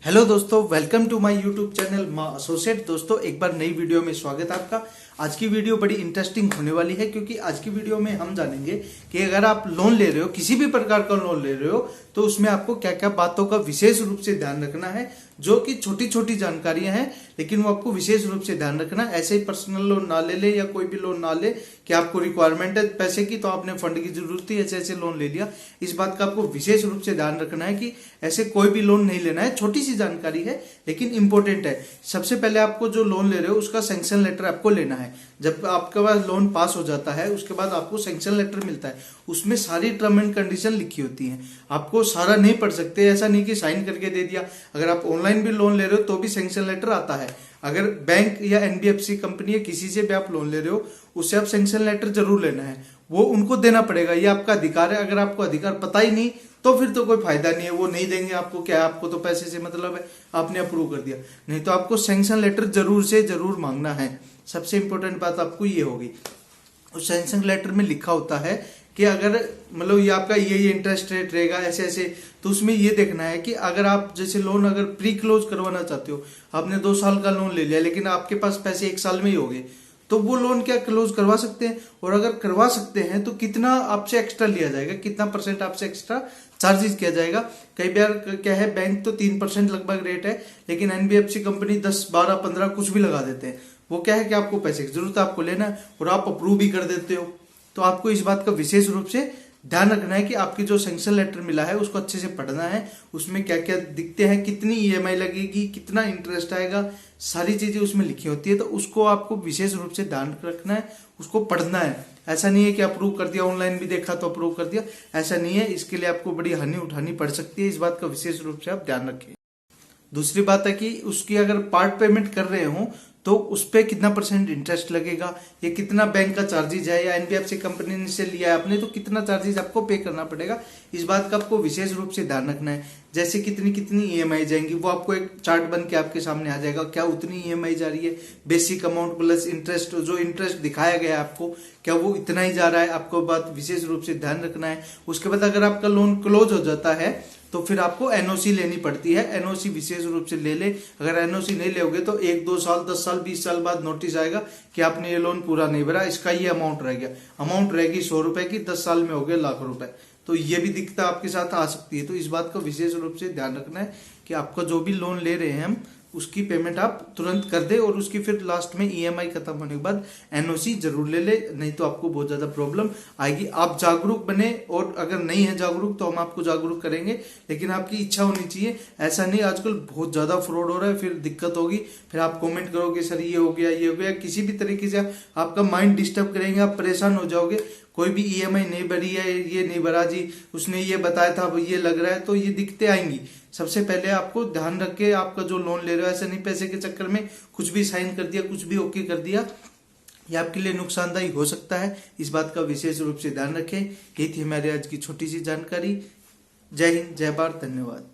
Hello दोस्तों, welcome to my YouTube channel माँ associate. दोस्तों, एक बार नई वीडियो में स्वागत है आपका। आज की वीडियो बड़ी इंटरेस्टिंग होने वाली है क्योंकि आज की वीडियो में हम जानेंगे कि अगर आप लोन ले रहे हो, किसी भी प्रकार का लोन ले रहे हो, तो उसमें आपको क्या क्या बातों का विशेष रूप से ध्यान रखना है। जो कि छोटी छोटी जानकारियां हैं, लेकिन वो आपको विशेष रूप से ध्यान रखना है। ऐसे ही पर्सनल लोन ना ले या कोई भी लोन ना ले कि आपको रिक्वायरमेंट है पैसे की, तो आपने फंड की जरूरत थी, ऐसे ऐसे लोन ले लिया। इस बात का आपको विशेष रूप से ध्यान रखना है कि ऐसे कोई भी लोन नहीं लेना है। छोटी सी जानकारी है लेकिन इंपॉर्टेंट है। सबसे पहले आपको जो लोन ले रहे हो उसका सैंक्शन लेटर आपको लेना है। जब आपके पास लोन पास हो जाता है उसके बाद आपको सैंक्शन लेटर मिलता है। उसमें सारी टर्म एंड कंडीशन लिखी होती है। आपको सारा नहीं पढ़ सकते, ऐसा नहीं कि साइन करके दे दिया। अगर आप ऑनलाइन भी लोन ले रहे हो तो भी सैंक्शन लेटर आता है। अगर बैंक या एनबीएफसी कंपनी या किसी से भी आप लोन ले रहे हो उससे आप सैंक्शन लेटर जरूर लेना है। वो उनको देना पड़ेगा, ये आपका अधिकार है। अगर आपको अधिकार पता ही नहीं तो फिर तो कोई फायदा नहीं है, वो नहीं देंगे आपको। क्या है, आपको तो पैसे से मतलब है, आपने अप्रूव कर दिया। नहीं तो आपको सैंक्शन लेटर जरूर से जरूर मांगना है। सबसे इंपॉर्टेंट बात आपको ये होगी, उस सैंक्शन लेटर में लिखा होता है कि अगर मतलब ये आपका ये इंटरेस्ट रेट रहेगा ऐसे ऐसे। तो उसमें ये देखना है कि अगर आप जैसे लोन अगर प्री क्लोज करवाना चाहते हो, आपने 2 साल का लोन ले लिया लेकिन आपके पास पैसे 1 साल में ही हो गए, तो वो लोन क्या क्लोज करवा सकते हैं। और अगर करवा सकते हैं तो कितना आपसे एक्स्ट्रा लिया जाएगा, कितना परसेंट आपसे एक्स्ट्रा चार्जेस किया जाएगा। कई बार क्या है, बैंक तो 3% लगभग रेट है, लेकिन एनबीएफसी कंपनी 10, 12, 15 कुछ भी लगा देते हैं। वो क्या है कि आपको पैसे की जरूरत है, आपको लेना है और आप अप्रूव भी कर देते हो। तो आपको इस बात का विशेष रूप से ध्यान रखना है कि आपकी जो सैंक्शन लेटर मिला है उसको अच्छे से पढ़ना है। उसमें क्या क्या दिखते हैं, कितनी ईएमआई लगेगी, कितना इंटरेस्ट आएगा, सारी चीजें उसमें लिखी होती है। तो उसको आपको विशेष रूप से ध्यान रखना है, उसको पढ़ना है। ऐसा नहीं है कि अप्रूव कर दिया, ऑनलाइन भी देखा तो अप्रूव कर दिया, ऐसा नहीं है। इसके लिए आपको बड़ी हानि उठानी पड़ सकती है। इस बात का विशेष रूप से आप ध्यान रखें। दूसरी बात है कि उसकी अगर पार्ट पेमेंट कर रहे हो तो उस पर कितना परसेंट इंटरेस्ट लगेगा, ये कितना बैंक का चार्जेज है, या एनबीएफसी कंपनी से लिया है आपने तो कितना चार्जेज आपको पे करना पड़ेगा। इस बात का आपको विशेष रूप से ध्यान रखना है। जैसे कितनी कितनी ईएमआई जाएंगी, वो आपको एक चार्ट बन के आपके सामने आ जाएगा। क्या उतनी ईएमआई जा रही है, बेसिक अमाउंट प्लस इंटरेस्ट, जो इंटरेस्ट दिखाया गया है आपको क्या वो इतना ही जा रहा है, आपको बात विशेष रूप से ध्यान रखना है। उसके बाद अगर आपका लोन क्लोज हो जाता है तो फिर आपको एनओसी लेनी पड़ती है। एनओसी विशेष रूप से ले ले। अगर एनओसी नहीं लोगे तो 1, 2 साल, 10 साल, 20 साल बाद नोटिस आएगा कि आपने ये लोन पूरा नहीं भरा, इसका ये अमाउंट रह गया। अमाउंट रहेगी 100 रुपए की, 10 साल में हो गए लाख रुपए। तो ये भी दिक्कत आपके साथ आ सकती है। तो इस बात का विशेष रूप से ध्यान रखना है कि आपका जो भी लोन ले रहे हैं हम, उसकी पेमेंट आप तुरंत कर दे और उसकी फिर लास्ट में ईएमआई खत्म होने के बाद एनओसी जरूर ले ले, नहीं तो आपको बहुत ज्यादा प्रॉब्लम आएगी। आप जागरूक बने, और अगर नहीं है जागरूक तो हम आपको जागरूक करेंगे, लेकिन आपकी इच्छा होनी चाहिए। ऐसा नहीं, आजकल बहुत ज्यादा फ्रॉड हो रहा है, फिर दिक्कत होगी। फिर आप कमेंट करोगे सर ये हो गया, ये हो गया, किसी भी तरीके से आपका माइंड डिस्टर्ब करेंगे, आप परेशान हो जाओगे। कोई भी ईएमआई नहीं भरी है, ये नहीं भरा जी, उसने ये बताया था, ये लग रहा है, तो ये दिक्कतें आएंगी। सबसे पहले आपको ध्यान रख के आपका जो लोन ले रहे हो, ऐसा नहीं पैसे के चक्कर में कुछ भी साइन कर दिया, कुछ भी ओके कर दिया, ये आपके लिए नुकसानदायी हो सकता है। इस बात का विशेष रूप से ध्यान रखें। यही थी हमारी आज की छोटी सी जानकारी। जय हिंद, जय भारत, धन्यवाद।